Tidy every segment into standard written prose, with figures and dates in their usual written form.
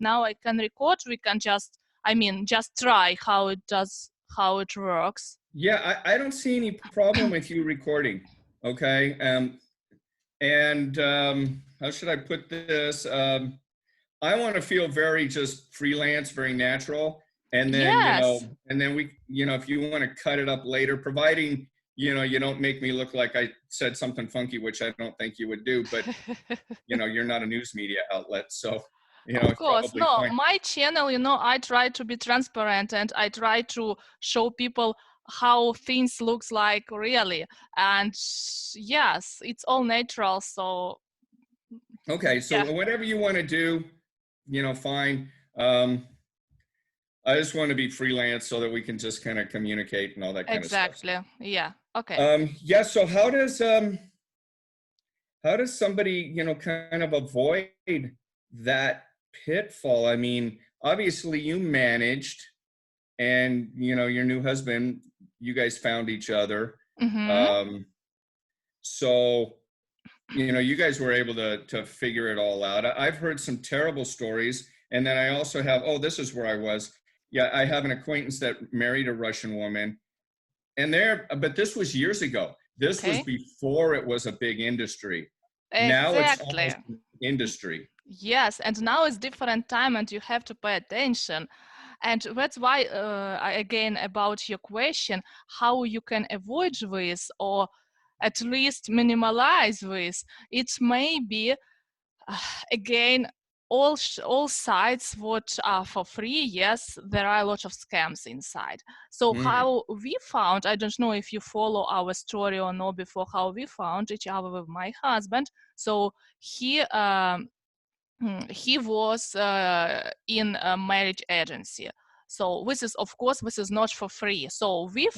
now I can record. We can just, just try how it works. Yeah, I don't see any problem with you recording. Okay. How should I put this? I want to feel very just freelance, very natural. And then, Yes. we, if you want to cut it up later, providing, you don't make me look like I said something funky, which I don't think you would do, but, you're not a news media outlet. So, Of it's course. probably No, fine. my channel, I try to be transparent and I try to show people how things looks like really. And yes, it's all natural. So Okay. So yeah, whatever you want to do, fine. I just want to be freelance so that we can just kind of communicate and all that kind of stuff. exactly. Yeah. Okay. Yeah. So how does somebody, kind of avoid that pitfall? I mean, obviously you managed and, your new husband, you guys found each other. Mm-hmm. So, you guys were able to figure it all out. I've heard some terrible stories. And then I also have, this is where I was. Yeah, I have an acquaintance that married a Russian woman. But this was years ago. This was Okay. before it was a big industry. Now it's Exactly. almost an industry. Yes, and now it's different time and you have to pay attention. And that's why, again, about your question, how you can avoid this or at least minimize this, it's maybe, again, all sites what are for free, yes, there are a lot of scams inside. So how we found, I don't know if you follow our story or no before, how we found each other with my husband. So he was in a marriage agency. So this is, of course, this is not for free. So we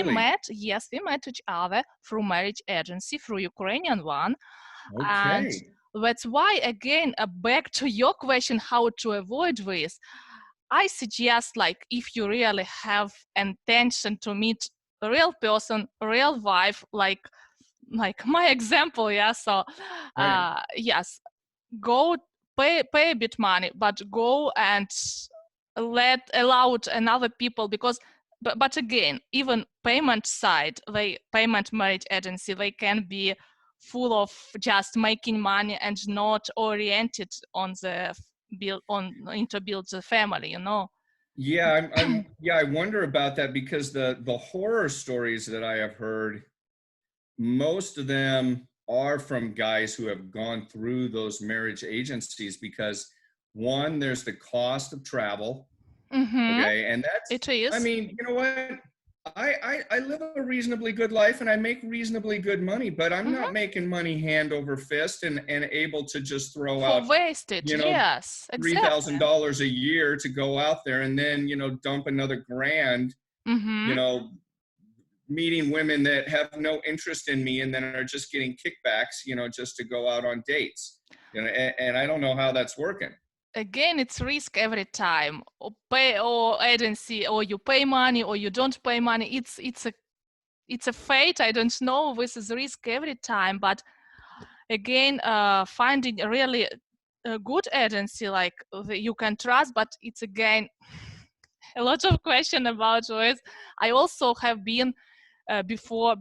met each other through marriage agency, through Ukrainian one. And Okay. that's why, again, back to your question, how to avoid this, I suggest, like, if you really have intention to meet a real person, a real wife, like my example, yeah. So, Right. yes, go pay a bit money, but go and allow another people, because but again, even payment side, payment marriage agency, they can be full of just making money and not oriented on the build the family, Yeah, I wonder about that because the horror stories that I have heard, most of them are from guys who have gone through those marriage agencies because one, there's the cost of travel. Mm-hmm. Okay. And that's, It is. I mean, you know what? I live a reasonably good life and I make reasonably good money, but I'm Mm-hmm. not making money hand over fist and able to just throw For out, wasted, yes, exactly. $3,000 a year to go out there and then, dump another grand, Mm-hmm. meeting women that have no interest in me and then are just getting kickbacks, just to go out on dates, and I don't know how that's working. Again, it's risk every time, or pay or agency, or you pay money or you don't pay money. It's a fate. I don't know. This is risk every time. But again, finding a really a good agency like you can trust. But it's again a lot of question about this. I also have been before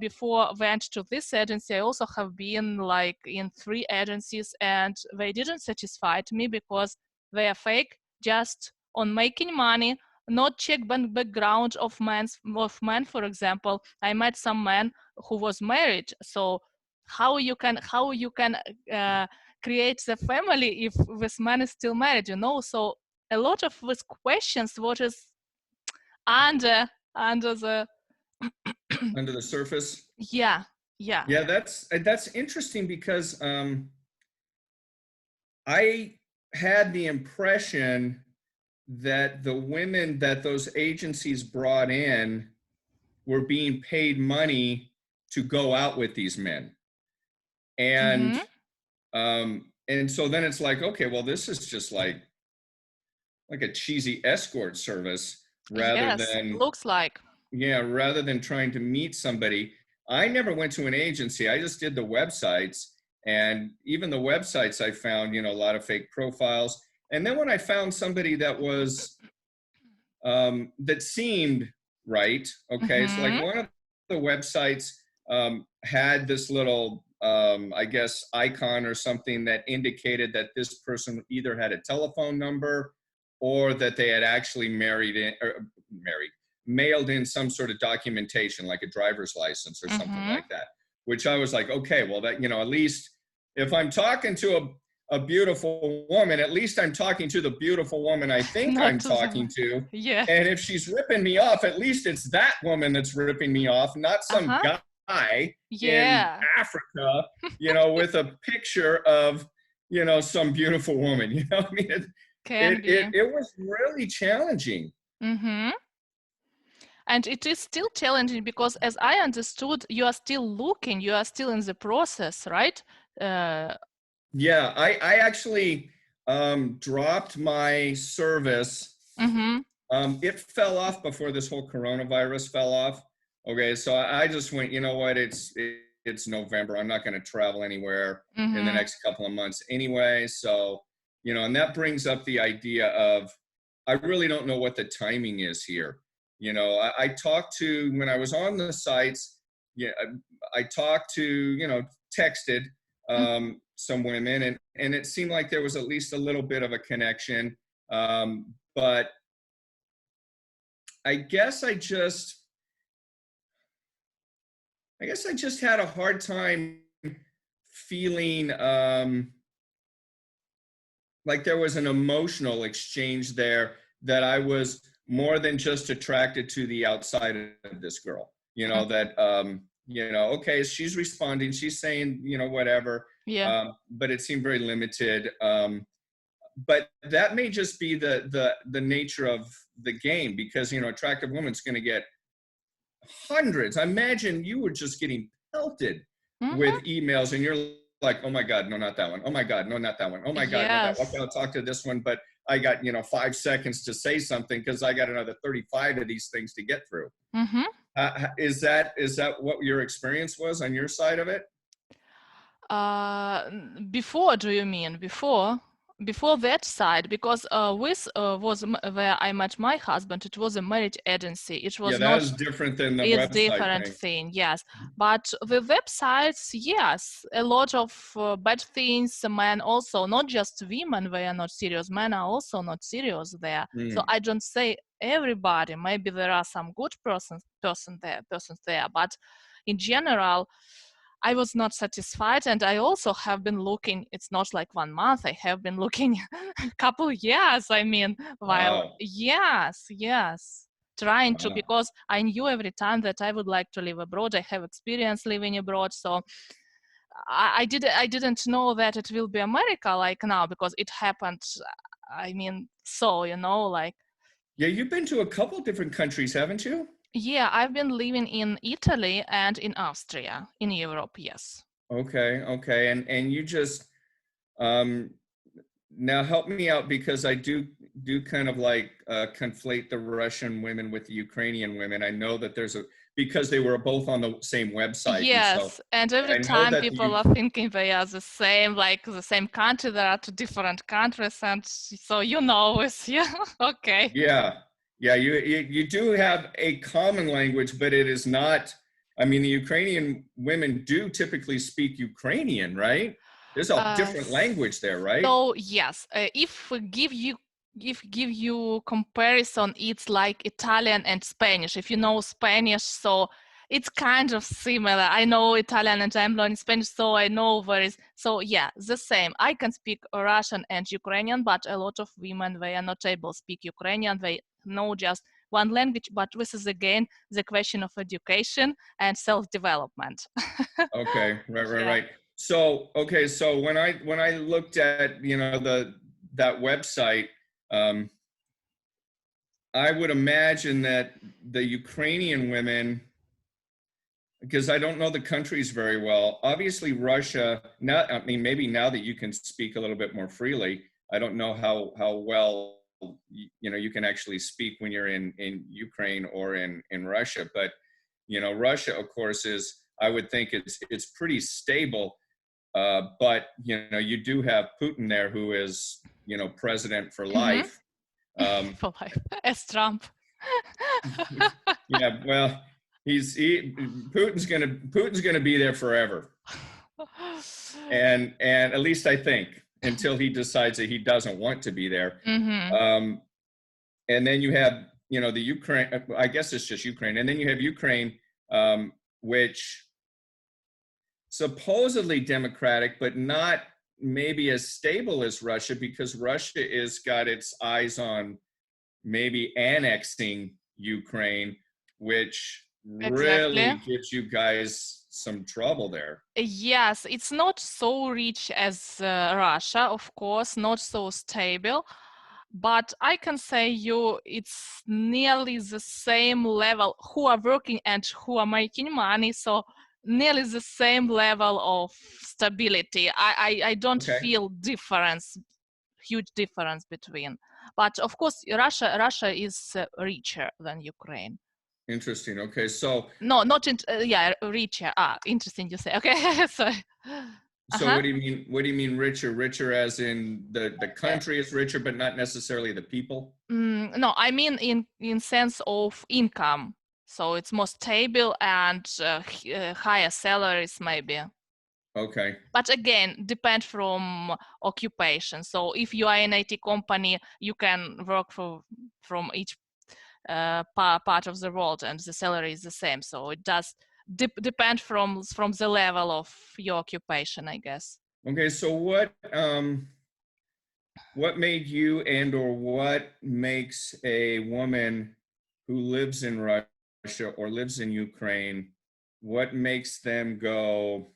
went to this agency. I also have been like in 3 agencies, and they didn't satisfy me because they are fake, just on making money, not check background of men. For example, I met some man who was married. So how you can create the family if this man is still married? So a lot of these questions, what is under the Under the surface. yeah. Yeah, that's interesting because I had the impression that the women that those agencies brought in were being paid money to go out with these men. And and so then it's like, okay, well, this is just like a cheesy escort service rather Yes, than looks like. rather than trying to meet somebody. I never went to an agency. I just did the websites, and even the websites I found, a lot of fake profiles. And then when I found somebody that was that seemed right, okay, so like Mm-hmm. one of the websites had this little, I guess, icon or something that indicated that this person either had a telephone number or that they had actually mailed in some sort of documentation, like a driver's license or something Mm-hmm. like that. Which I was like, okay, well, that, at least if I'm talking to a beautiful woman, at least I'm talking to the beautiful woman I think Not I'm to the talking to. yeah. And if she's ripping me off, at least it's that woman that's ripping me off, not some Uh-huh. guy in Yeah. Africa, with a picture of, some beautiful woman. I mean, Can be. it was really challenging. Mm-hmm. And it is still challenging because, as I understood, you are still looking, you are still in the process, right? Uh, Yeah, I actually dropped my service. mm-hmm. It fell off before this whole coronavirus fell off. Okay, so I just went, you know what? It's November. I'm not going to travel anywhere in the Mm-hmm. next couple of months anyway. So, and that brings up the idea of I really don't know what the timing is here. I talked to when I was on the sites. Yeah, I talked to texted some women, and it seemed like there was at least a little bit of a connection. But I guess I just had a hard time feeling like there was an emotional exchange there, that I was more than just attracted to the outside of this girl. That okay, she's responding, she's saying whatever, Yeah. but it seemed very limited. But that may just be the nature of the game, because attractive woman's going to get hundreds. I imagine you were just getting pelted Mm-hmm. with emails, and you're like, oh my God, no, not that one. Oh my God, no, not that one. Oh my God, no, that one. Okay, Yes. I'll talk to this one, but I got 5 seconds to say something because I got another 35 of these things to get through. Mm-hmm. Is that what your experience was on your side of it? Before, do you mean before that side? Because with was where I met my husband. It was a marriage agency. It Yeah, was that not. is different than the It's website different thing. thing, yes. But the websites, yes, a lot of bad things. Men also, not just women, they are not serious. Men are also not serious there. So Mm. I don't say everybody. Maybe there are some good persons there, but in general, I was not satisfied, and I also have been looking. It's not like 1 month. I have been looking a couple years. I mean, while Wow. yes, trying to, Wow. because I knew every time that I would like to live abroad. I have experience living abroad, so I didn't know that it will be America like now, because it happened. I mean, so like. Yeah, you've been to a couple different countries, haven't you? Yeah, I've been living in Italy and in Austria in Europe. Yes. Okay. And you just um now help me out, because I do kind of like conflate the Russian women with the Ukrainian women. I know that because they were both on the same website, and so Yes, and every I know time that people are thinking they are the same, like the same country. There are two different countries, and so it's yeah, okay. yeah, you do have a common language, but it is not. I mean, the Ukrainian women do typically speak Ukrainian, right? There's a Uh, different language there, right? so yes, if give you comparison, it's like Italian and Spanish. If you know Spanish, so it's kind of similar. I know Italian and I'm learning Spanish, so I know where is. So yeah, the same. I can speak Russian and Ukrainian, but a lot of women, they are not able to speak Ukrainian. They know just one language. But this is again the question of education and self-development. Okay, Yeah. right. So, okay, so when I looked at, that website, um, I would imagine that the Ukrainian women, because I don't know the countries very well. Obviously, Russia. Now, I mean, maybe now that you can speak a little bit more freely, I don't know how well you can actually speak when you're in Ukraine or in Russia. But Russia, of course, is, I would think it's pretty stable. But you do have Putin there, who is president for Mm-hmm. life. Um, For life, as Trump. yeah, well, Putin's gonna be there forever, and at least I think until he decides that he doesn't want to be there. Mm-hmm. And then you have the Ukraine. I guess it's just Ukraine, and then you have Ukraine, which supposedly democratic, but not maybe as stable as Russia, because Russia is got its eyes on maybe annexing Ukraine, which Exactly. really gives you guys some trouble there. Yes, it's not so rich as Russia, of course, not so stable, but I can say you it's nearly the same level who are working and who are making money, so nearly the same level of stability. I don't Okay, feel huge difference between. But of course, Russia is richer than Ukraine. interesting. Okay, so No, not yeah, richer. Ah, interesting you say. Okay, sorry. Uh-huh. what do you mean? What do you mean richer? Richer as in the Uh, country is richer, but not necessarily the people. no, I mean in sense of income. So it's more stable and higher salaries maybe. Okay, But again, depend from occupation. So if you are in IT company, you can work from each part of the world, and the salary is the same. So it does depend from the level of your occupation, I guess. okay. So what made you or what makes a woman who lives in Russia or lives in Ukraine, what makes them go,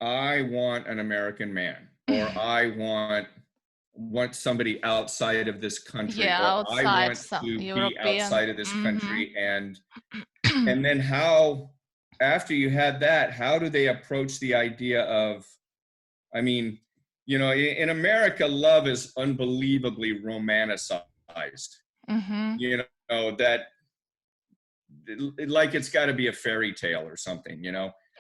I want an American man, or I want somebody outside of this country, Yeah, or I outside want some to be European. outside of this Mm-hmm. country. And then how, after you had that, how do they approach the idea of, I mean, in America, love is unbelievably romanticized. Mm-hmm. That like it's got to be a fairy tale or something.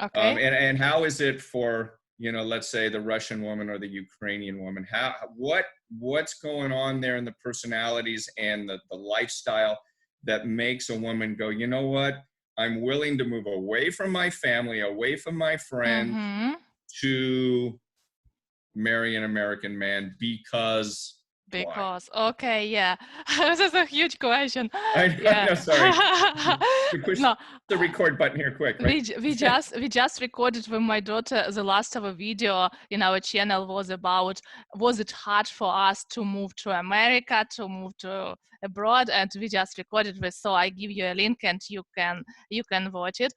Okay. And how is it for let's say the Russian woman or the Ukrainian woman? What's going on there in the personalities and the lifestyle that makes a woman go, you know what? I'm willing to move away from my family, away from my friends, Mm-hmm. to marry an American man because why? Because okay, yeah, this is a huge question. I Yeah. no, sorry. You push No, the record button here quick, right? we just recorded with my daughter the last of a video in our channel was about was it hard for us to move to America, to move to abroad, and we just recorded this. So I give you a link and you can watch it.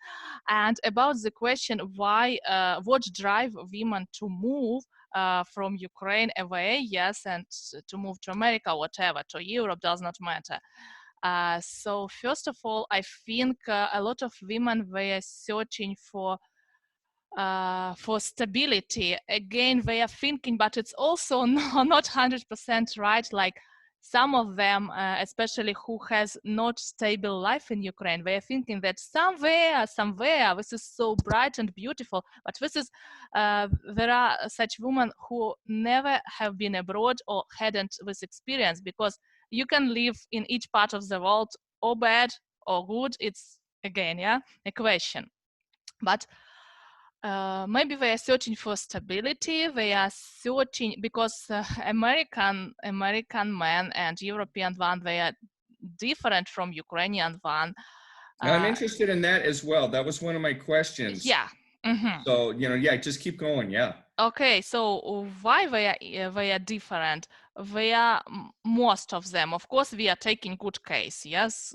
And about the question why what drive women to move from Ukraine away, yes, and to move to America, whatever, to Europe, does not matter. So first of all, I think a lot of women were searching for stability. Again, they are thinking, but it's also not 100% right. Like some of them, especially who has not stable life in Ukraine, they are thinking that somewhere, this is so bright and beautiful. But there are such women who never have been abroad or hadn't this experience, because you can live in each part of the world, or bad or good. It's again, yeah, a question. But maybe they are searching for stability. They are searching because American man and European one, they are different from Ukrainian one. Now, I'm Uh, interested in that as well. That was one of my questions. yeah. Mm-hmm. So, yeah, just keep going. Yeah. Okay, so why they are different? They are most of them. Of course, we are taking good case. Yes,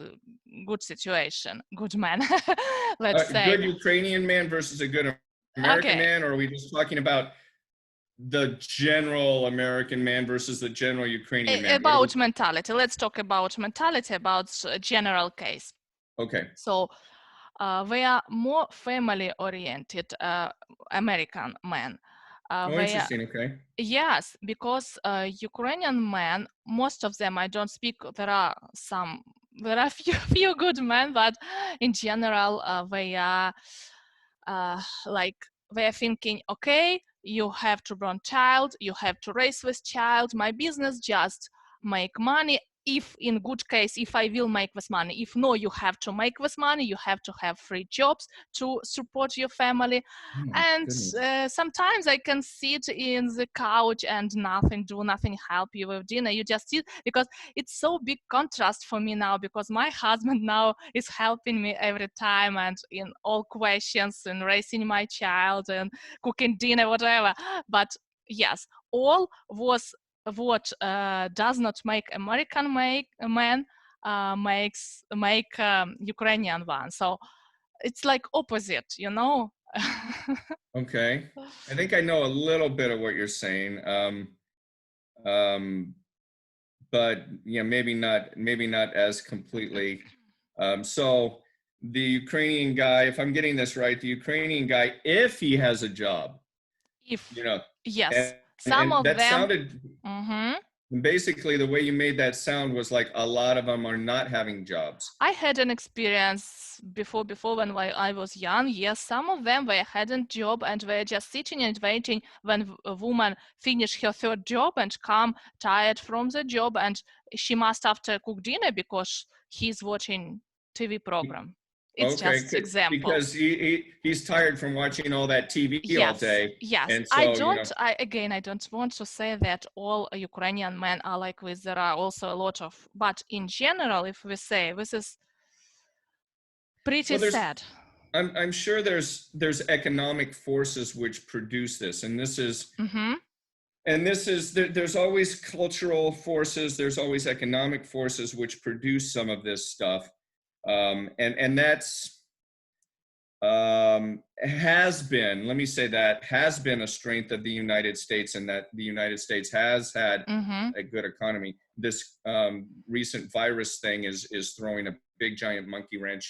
good situation, good man. Let's A say. good Ukrainian man versus a good American Okay. man, or are we just talking about the general American man versus the general Ukrainian man? What are we? About mentality. Let's talk about mentality, about general case. Okay. So they are more family oriented American men. Oh, They are, interesting. Okay. yes, because Ukrainian men, most of them, I don't speak. There are few good men, but in general, they are like they are thinking, okay, you have to born child, you have to raise this child. My business just make money. If in good case, if I will make this money, if no, you have to make this money, you have to have 3 jobs to support your family. Oh my And goodness. sometimes I can sit in the couch and nothing do, nothing help you with dinner. You just sit, because it's so big contrast for me now, because my husband now is helping me every time and in all questions and raising my child and cooking dinner, whatever. But yes, all was what does not make American man make Ukrainian one. So it's like opposite, you know. Okay. I think I know a little bit of what you're saying. Um, but yeah, maybe not as completely. So the Ukrainian guy, if I'm getting this right, the Ukrainian guy, if he has a job, If you know, yes, and, some of that them. sounded Mhm. basically the way you made that sound was like a lot of them are not having jobs. I had an experience before when I was young. Yes, some of them they hadn't job and they're just sitting and waiting when a woman finish her third job and come tired from the job, and she must after cook dinner because he's watching TV program. It's Okay, just example. because he's tired from watching all that TV all Yes, day, yes. and I so don't. I don't want to say that all Ukrainian men are like this. There are also a lot of, but in general, if we say this is pretty well, sad. I'm sure there's economic forces which produce this, and Mm-hmm. there's always cultural forces, there's always economic forces which produce some of this stuff, and that's has been, let me say, that has been a strength of the United States, and that the United States has had Mm-hmm. a good economy. This recent virus thing is throwing a big giant monkey wrench,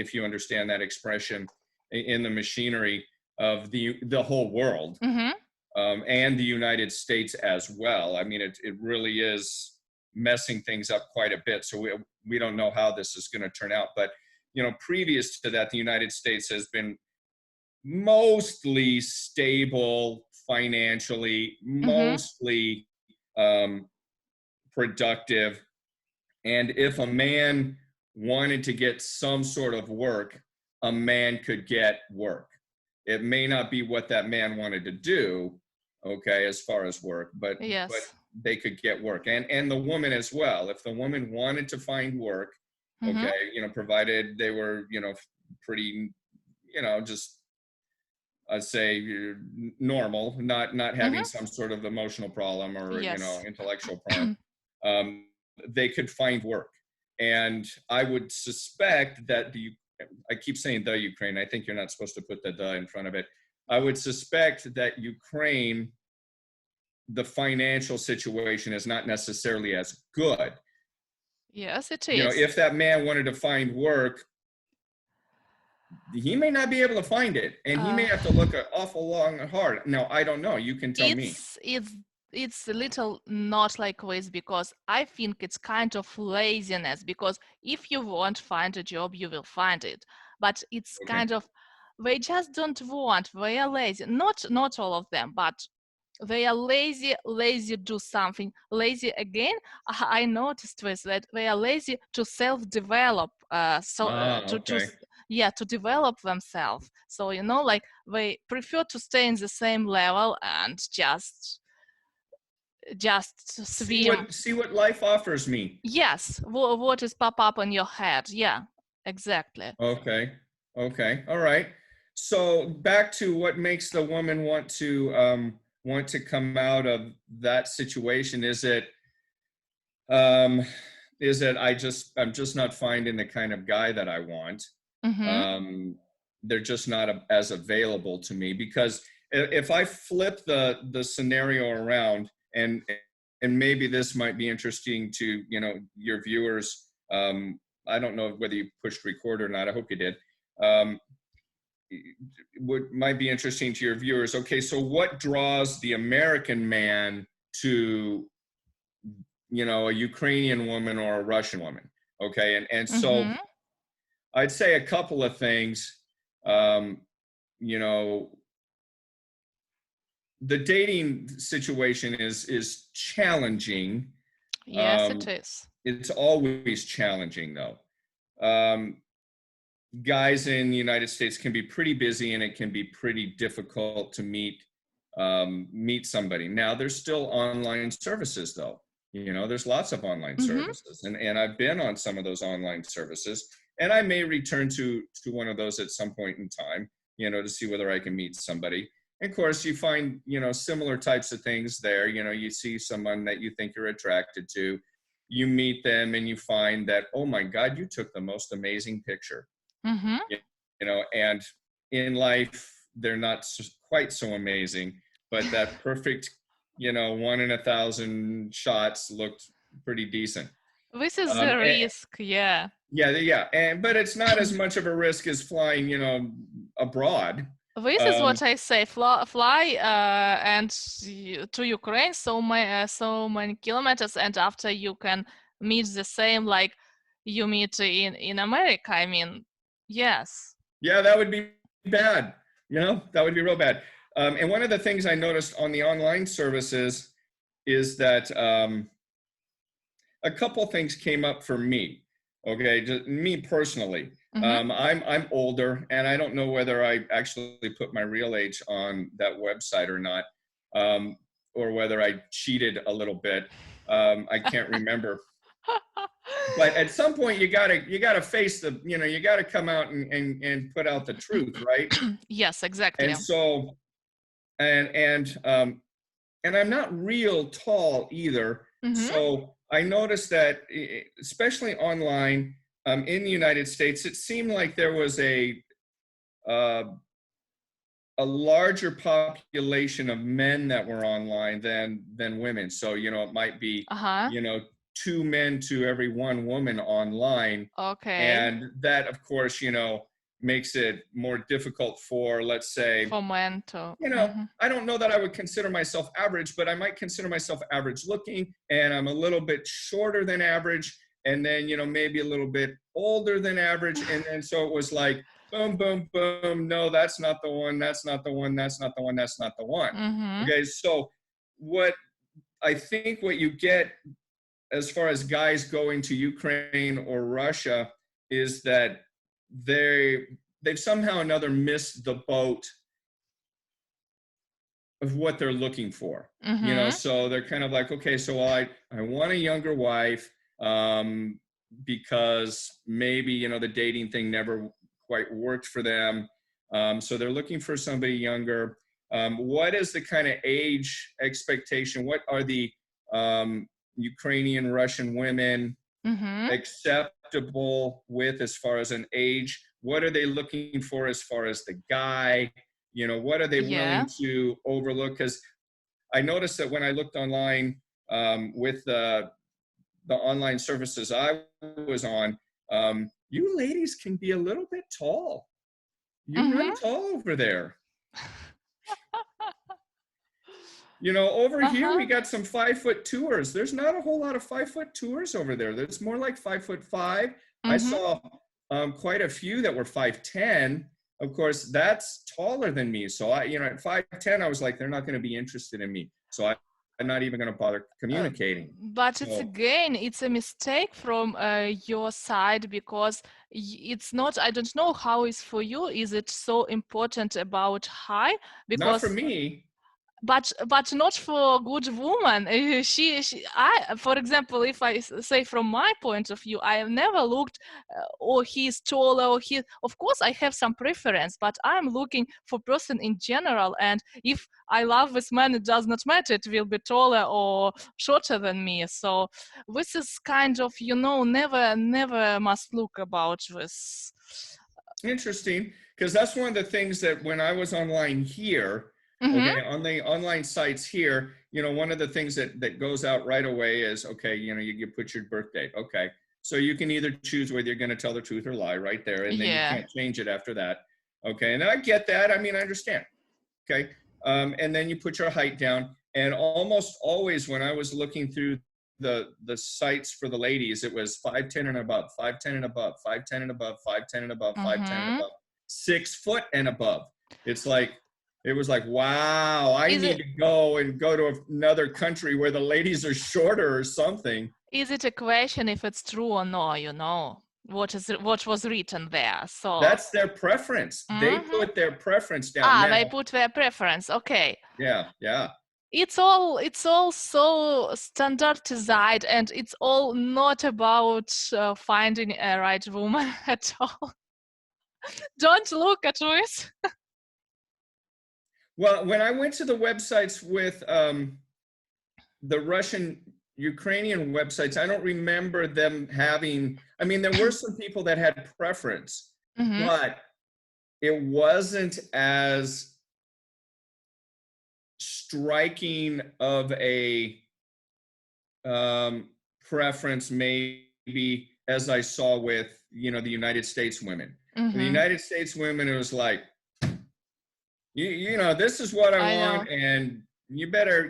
if you understand that expression, in the machinery of the whole world, Mm-hmm. and the United States as well. I mean, it really is messing things up quite a bit. So we don't know how this is going to turn out. But previous to that, the United States has been mostly stable financially, Mm-hmm. mostly um, productive. And if a man wanted to get some sort of work, a man could get work. It may not be what that man wanted to do, okay, as far as work, but Yes. they could get work, and the woman as well. If the woman wanted to find work, Mm-hmm. okay, provided they were, pretty, just I'd say normal, not having Mm-hmm. some sort of emotional problem or Yes. intellectual problem, um, they could find work. And I would suspect that I keep saying the Ukraine. I think you're not supposed to put the in front of it. I would suspect that Ukraine, the financial situation is not necessarily as good. Yes, it is. If that man wanted to find work, he may not be able to find it, and he may Uh, have to look an awful long and hard. Now, I don't know. You can tell me. it's a little not like this, because I think it's kind of laziness, because if you want to find a job, you will find it. But it's Okay. kind of, they just don't want, they are lazy. Not all of them, but they are lazy do something. Lazy again, I noticed this, that they are lazy to self-develop, to Okay. choose, yeah, to develop themselves. So like they prefer to stay in the same level and just swim. See what life offers me. Yes, what is pop up in your head? Yeah, exactly. Okay. Okay. All right. So back to what makes the woman want to come out of that situation. Um, is it I'm just not finding the kind of guy that I want. Mm-hmm. They're just not as available to me, because if I flip the scenario around, and maybe this might be interesting to your viewers. I don't know whether you pushed record or not. I hope you did. Um, what might be interesting to your viewers. Okay, so what draws the American man to a Ukrainian woman or a Russian woman? Okay, and so Mm-hmm. I'd say a couple of things. Um, you know, the dating situation is challenging. Yes, it is. It's always challenging though. Um, Guys in the United States can be pretty busy, and it can be pretty difficult to meet somebody. Now, there's still online services, though. You know, there's lots of online Mm-hmm. services, and I've been on some of those online services, and I may return to one of those at some point in time. You know, to see whether I can meet somebody. And of course, you find similar types of things there. You know, you see someone that you think you're attracted to, you meet them, and you find that, oh my God, you took the most amazing picture. Mm-hmm. And in life they're not quite so amazing, but that perfect 1 in 1,000 shots looked pretty decent. This is the And, risk, yeah. yeah, but it's not as much of a risk as flying abroad. This is what I say. Fly and to Ukraine so many kilometers, and after you can meet the same like you meet in America. I mean, yes. Yeah, that would be bad. That would be real bad. And one of the things I noticed on the online services is that a couple things came up for me. Okay, just me personally. Mm-hmm. I'm older, and I don't know whether I actually put my real age on that website or not, or whether I cheated a little bit. I can't remember. But at some point, you gotta face you gotta come out and put out the truth, right? Yes, exactly. And so, and I'm not real tall either. Mm-hmm. So I noticed that, especially online, in the United States, it seemed like there was uh, a larger population of men that were online than women. So it might be Uh-huh. 2 men to every 1 woman online, Okay. and that, of course, makes it more difficult for, let's say, For men to. I don't know that I would consider myself average, but I might consider myself average looking, and I'm a little bit shorter than average, and then, maybe a little bit older than average. And then so it was like, boom, boom, boom. No, that's not the one. That's not the one. That's not the one. That's not the one. Mm-hmm. Okay. So what you get as far as guys going to Ukraine or Russia is that they've somehow or another missed the boat of what they're looking for. Mm-hmm. So they're kind of like, okay, so I want a younger wife, because maybe the dating thing never quite worked for them, so they're looking for somebody younger. What is the kind of age expectation? What are the Ukrainian, Russian women acceptable with as far as an age? What are they looking for as far as the guy? What are they willing to overlook? Because I noticed that when I looked online, with the online services I was on, you ladies can be a little bit tall. You run tall over there. Over here we got some 5-foot tours. There's not a whole lot of 5-foot tours over there. There's more like 5'5". I saw quite a few that were 5'10". Of course, that's taller than me. So at 5'10", I was like, they're not going to be interested in me. So I'm not even going to bother communicating. But it's a mistake from your side, because it's not, I don't know how it's for you. Is it so important about height? Because not for me. But not for a good woman. For example, if I say from my point of view, I have never looked, or he's taller, or of course I have some preference, but I'm looking for person in general. And if I love this man, it does not matter. It will be taller or shorter than me. So this is kind of, never must look about this. Interesting, because that's one of the things that when I was online here, okay, on the online sites here, one of the things that goes out right away is, okay, you put your birth date. Okay. So you can either choose whether you're going to tell the truth or lie right there. And then you can't change it after that. Okay. And I get that. I mean, I understand. Okay. And then you put your height down. And almost always when I was looking through the sites for the ladies, it was 5'10" and above, 5'10" and above, 5'10" and above, 5'10" and above, 5'10" and above, 6 foot and above. It's like, It was like, wow, I Is need it to go to another country where the ladies are shorter or something. is it a question if it's true or no, what was written there? So That's their preference. They mhm. put their preference down. Now, They put their preference. Okay. yeah, yeah. It's all so standardized, and it's all not about finding a right woman at all. Don't look at this. Well, when I went to the websites with the Russian Ukrainian websites, I don't remember them having, I mean, there were some people that had preference, Mm-hmm. but it wasn't as striking of a preference maybe as I saw with, the United States women. In the Mm-hmm. United States women, it was like, this is what I I know. want, and you better,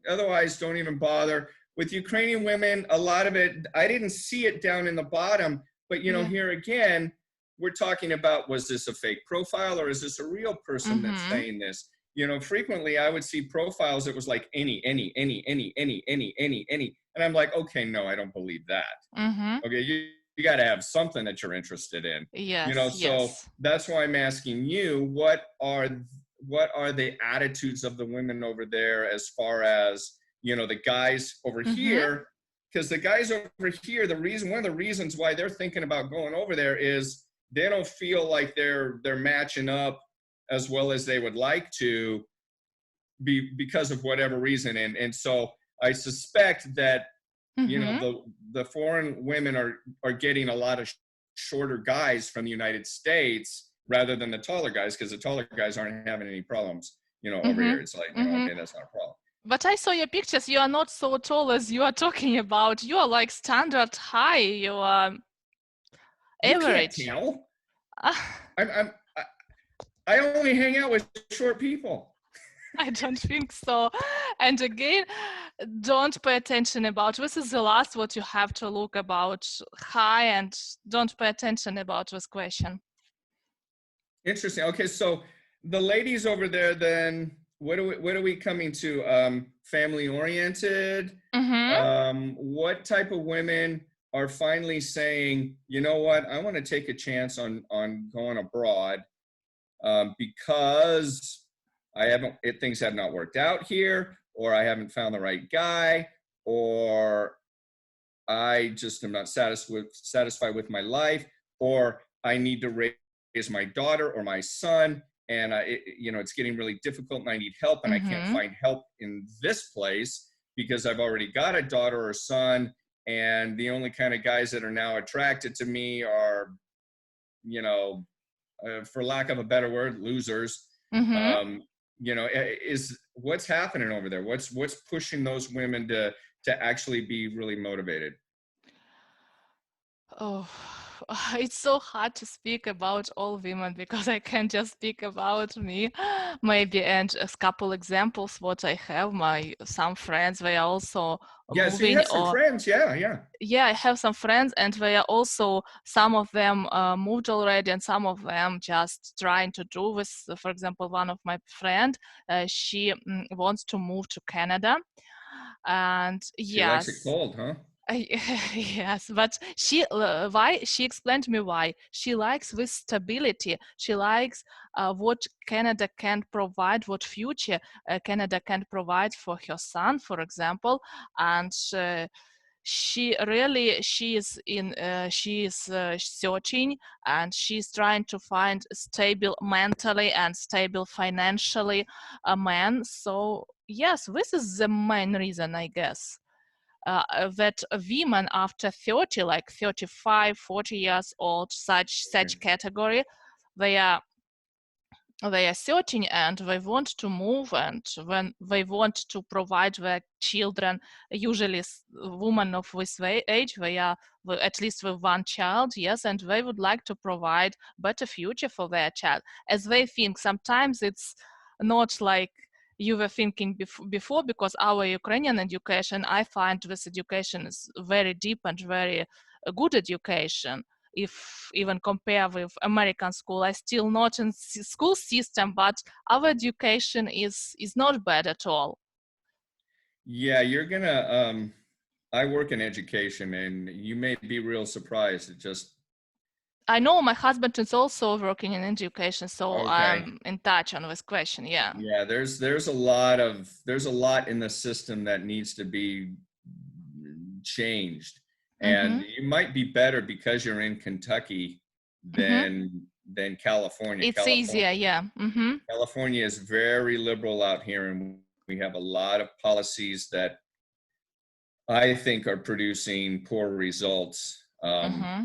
otherwise don't even bother. With Ukrainian women, a lot of it, I didn't see it down in the bottom, but Yeah. here again, we're talking about, was this a fake profile or is this a real person that's Mm-hmm. saying this? Frequently I would see profiles that was like any, and I'm like, okay, no, I don't believe that. Mm-hmm. Okay, you got to have something that you're interested in. Yes, So yes. that's why I'm asking you, what are the attitudes of the women over there as far as, the guys over Mm-hmm. here? Because the guys over here, one of the reasons why they're thinking about going over there is they don't feel like they're matching up as well as they would like to be, because of whatever reason. And so I suspect that Mm-hmm. the foreign women are getting a lot of shorter guys from the United States rather than the taller guys, because the taller guys aren't having any problems over Mm-hmm. here. It's like, Mm-hmm. okay, that's not a problem. But I saw your pictures. You are not so tall as you are talking about. You are like standard high. You are You can't average. tell. I only hang out with short people. I don't think so. And again, don't pay attention about this is the last what you have to look about high, and don't pay attention about this question. Interesting. Okay, so the ladies over there, then what are we coming to? Family oriented. Mm-hmm. What type of women are finally saying, you know what, I want to take a chance on going abroad, because things have not worked out here, or I haven't found the right guy, or I just am not satisfied with my life, or I need to raise my daughter or my son, and it's getting really difficult, and I need help, and I can't Mm-hmm. find help in this place because I've already got a daughter or son, and the only kind of guys that are now attracted to me are, for lack of a better word, losers. Mm-hmm. Is what's happening over there? What's pushing those women to actually be really motivated? Oh, it's so hard to speak about all women because I can just speak about me, maybe, and a couple examples what I have. Some friends, they are also Yeah, so you moving, have some or friends. Yeah. yeah, I have some friends, and they are also, some of them moved already, and some of them just trying to do this. For example, one of my friend, she wants to move to Canada, and She likes it yes. cold, huh? Yes, but why she explained to me why she likes this stability. She likes what Canada can provide, what future Canada can provide for her son, for example, and she is searching, and she's trying to find stable mentally and stable financially a man. So yes, this is the main reason, I guess, that women after 30, like 35, 40 years old, such category, they are searching, and they want to move, and when they want to provide their children, usually women of this age, they are at least with one child, yes, and they would like to provide better future for their child, as they think. Sometimes it's not like you were thinking before, because our Ukrainian education, I find this education is very deep and very good education. if even compare with American school. I still not in school system, but our education is not bad at all. Yeah, you're gonna I work in education, and you may be real surprised. It just I know my husband is also working in education, so okay. I'm in touch on this question. Yeah. Yeah, there's a lot in the system that needs to be changed. And Mm-hmm. you might be better because you're in Kentucky Mm-hmm. than California. It's easier, yeah. Mm-hmm. California is very liberal out here, and we have a lot of policies that I think are producing poor results. Mm-hmm.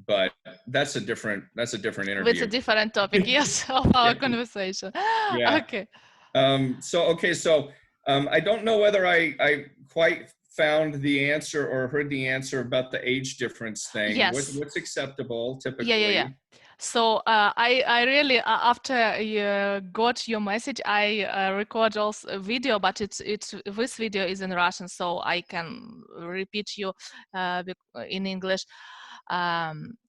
But that's a different It's a interview. different topic, yes, of our Yeah. conversation. Yeah. Okay. So I don't know whether I quite found the answer or heard the answer about the age difference thing. Yes. What's acceptable Yeah. typically? So I really after you got your message, I record also a video, but it's this video is in Russian, so I can repeat you in English.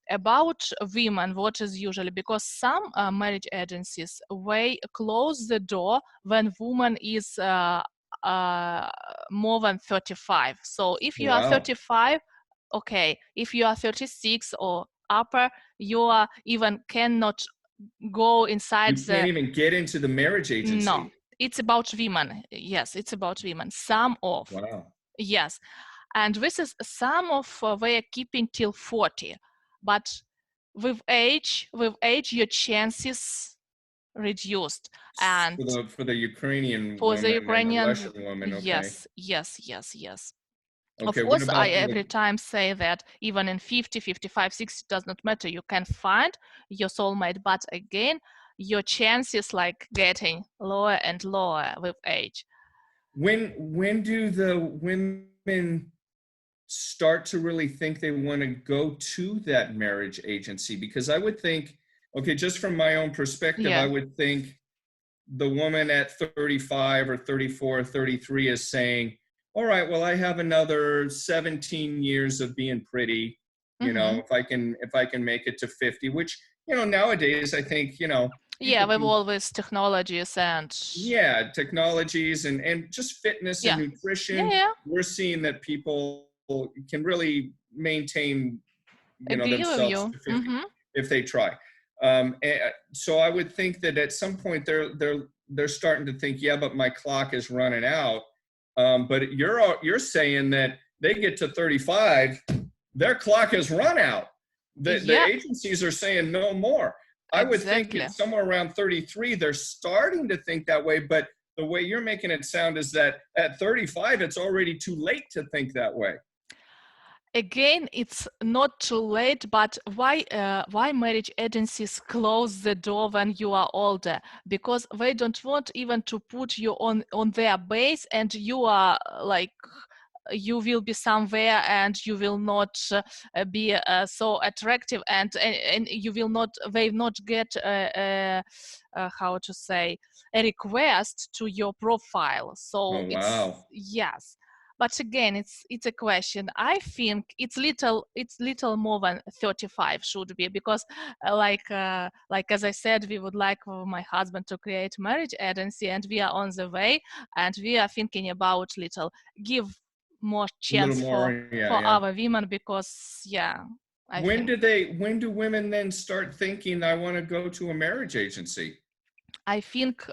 About women, what is usually, because some marriage agencies way close the door when woman is more than 35. So if you are Wow. 35, okay. If you are 36 or upper, you are even cannot go inside You can't the. even get into the marriage No, agency. it's about women. Yes, it's about women. Some of. Wow. Yes, and this is some of they are keeping till 40, but with age your chances reduced. And For the Ukrainian for the woman and the Ukrainian, Russian woman, okay. yes. Of Okay, what course, I about every the time say that even in 50, 55, 60, does not matter. You can find your soulmate, but again, your chances like getting lower and lower with age. when do the women start to really think they want to go to that marriage agency? Because I would think, okay, just from my own perspective, I Yeah. would think the woman at 35 or 34 or 33 is saying, all right, well, I have another 17 years of being pretty, Mm-hmm. if I can make it to 50, which, nowadays I think, Yeah, people with can, all these technologies and yeah, technologies and just fitness and yeah, nutrition. yeah. We're seeing that people can really maintain, Agree with themselves you. to 50 Mm-hmm. if they try. So I would think that at some point they're starting to think, yeah, but my clock is running out. But you're saying that they get to 35, their clock has run out. The Yeah, agencies are saying no more. I would think exactly. it's somewhere around 33, they're starting to think that way, but the way you're making it sound is that at 35, it's already too late to think that way. Again, it's not too late, but why marriage agencies close the door when you are older? Because they don't want even to put you on their base, and you are like you will be somewhere and you will not be so attractive, and you will not they not get how to say a request to your profile. So Oh, it's wow. yes, but again, it's a question. I think it's little more than 35 should be, because like as I said, we would like for my husband to create marriage agency, and we are on the way, and we are thinking about little give more A little chance more, yeah, for yeah. our women, because yeah, I think When do women then start thinking I want to go to a marriage agency? I think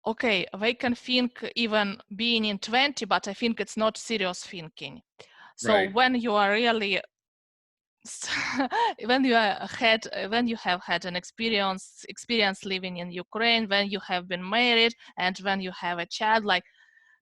okay, they can think even being in 20, but I think it's not serious thinking. So Right. when you are really when you have had an experience living in Ukraine, when you have been married, and when you have a child, like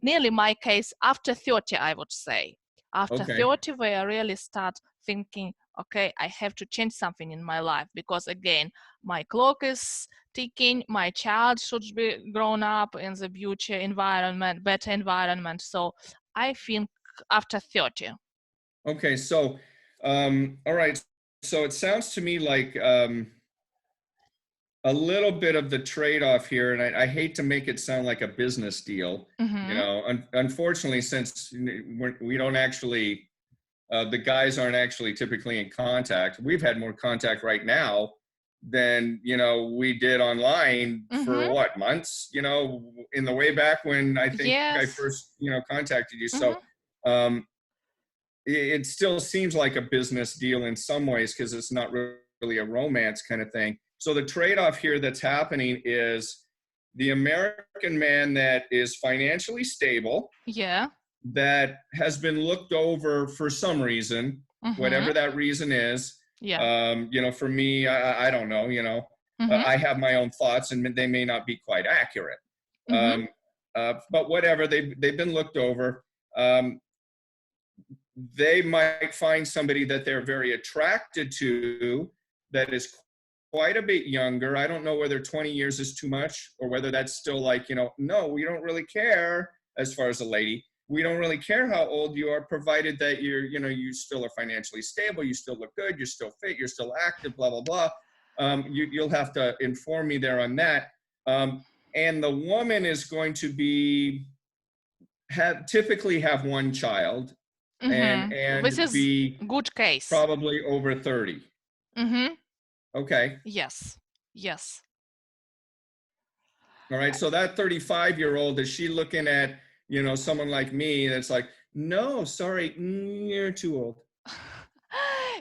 nearly my case after 30, I would say. After Okay. 30, we really start thinking, okay, I have to change something in my life, because again, my clock is ticking, my child should be grown up in the future environment, better environment. So I think after 30. Okay. So, all right. So it sounds to me like a little bit of the trade-off here, and I hate to make it sound like a business deal. Mm-hmm. Unfortunately, since we don't actually The guys aren't actually typically in contact. We've had more contact right now than we did online for Mm-hmm. what, months, in the way back when I think I Yes. first contacted you. So Mm-hmm. um, it still seems like a business deal in some ways because it's not really a romance kind of thing. So the trade-off here that's happening is the American man that is financially stable, Yeah. that has been looked over for some reason, Mm-hmm. whatever that reason is. Yeah. For me, I don't know. Mm-hmm. I have my own thoughts, and they may not be quite accurate. Mm-hmm. Um, but whatever, they've been looked over. Um, they might find somebody that they're very attracted to that is quite a bit younger. I don't know whether 20 years is too much or whether that's still like, no, we don't really care as far as a lady. We don't really care how old you are, provided that you still are financially stable, you still look good, you're still fit, you're still active, blah, blah, blah. You'll have to inform me there on that. And the woman is going to typically have one child and Mm-hmm. This is be good case. probably over 30. Mm-hmm. Okay. Yes. Yes. All right. So that 35-year-old, is she looking at, someone like me that's like, no, sorry, you're too old.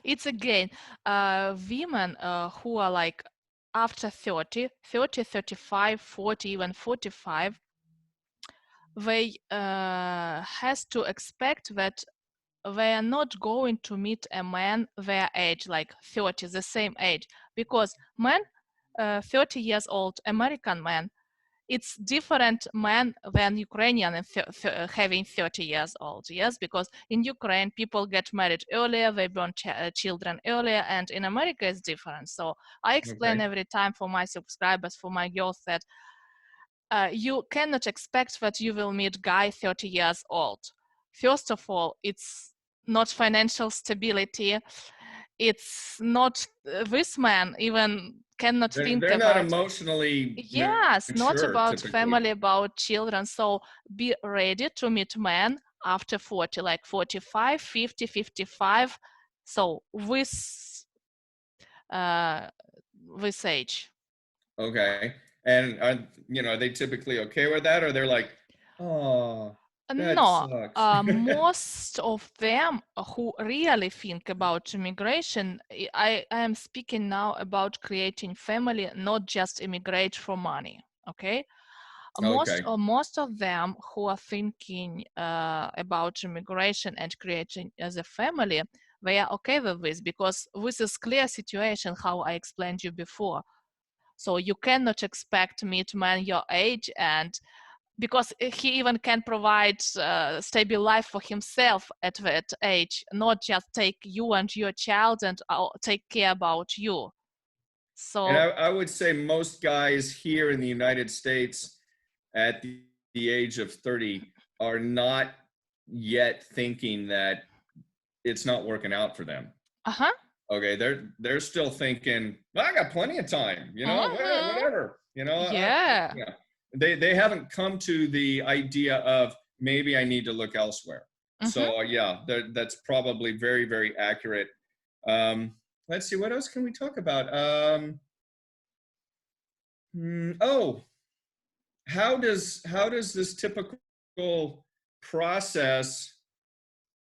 It's again women who are like after 30, 35, 40, even 45, they has to expect that they are not going to meet a man their age, like 30, the same age, because men 30 years old, American man, it's different man than Ukrainian and having 30 years old. Yes, because in Ukraine people get married earlier, they born children earlier, and in America it's different. So I explain Okay. every time for my subscribers, for my girls, that you cannot expect that you will meet guy 30 years old. First of all, it's not financial stability. It's not this man even cannot think They're not about, emotionally yes, not mature about typically. family, about children. So be ready to meet men after 40, like 45, 50, 55. So uh, this age. Okay. And are they typically okay with that, or they're like, oh, that No, sucks? most of them who really think about immigration, I am speaking now about creating family, not just immigrate for money. Okay, Okay. most of them who are thinking about immigration and creating as a family, they are okay with this because this is clear situation how I explained you before. So you cannot expect meet man your age, and because he even can provide stable life for himself at that age, not just take you and your child and take care about you. And So I would say most guys here in the United States at the age of 30 are not yet thinking that it's not working out for them. uh-huh. Okay, they're still thinking, well, I got plenty of time, Mm-hmm. whatever, Yeah. They haven't come to the idea of maybe I need to look elsewhere. Mm-hmm. So yeah, that's probably very, very accurate. Let's see, what else can we talk about? Oh, how does this typical process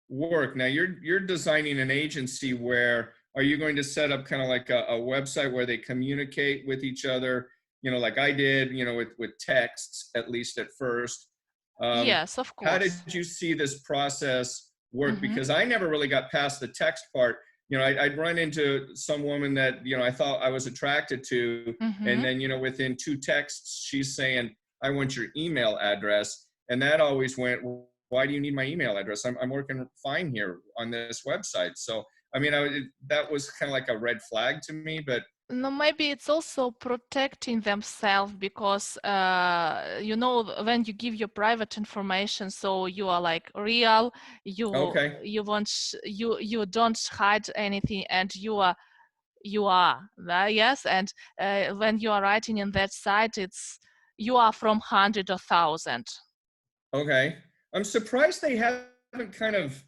work? Now you're designing an agency where, are you going to set up kind of like a website where they communicate with each other, like I did, with texts, at least at first? Yes, of How did course. you see this process work? Mm-hmm. Because I never really got past the text part. I'd run into some woman that I thought I was attracted to, and Mm-hmm. then within two texts she's saying, I want your email address. And that always went, why do you need my email address? I'm working fine here on this website. So, I mean, that was kind of like a red flag to me, but No, maybe it's also protecting themselves because when you give your private information, so you are like real, okay. you want you don't hide anything, and you are yes, and when you are writing in that site, it's you are from 100 or 1,000. Okay. I'm surprised they haven't kind of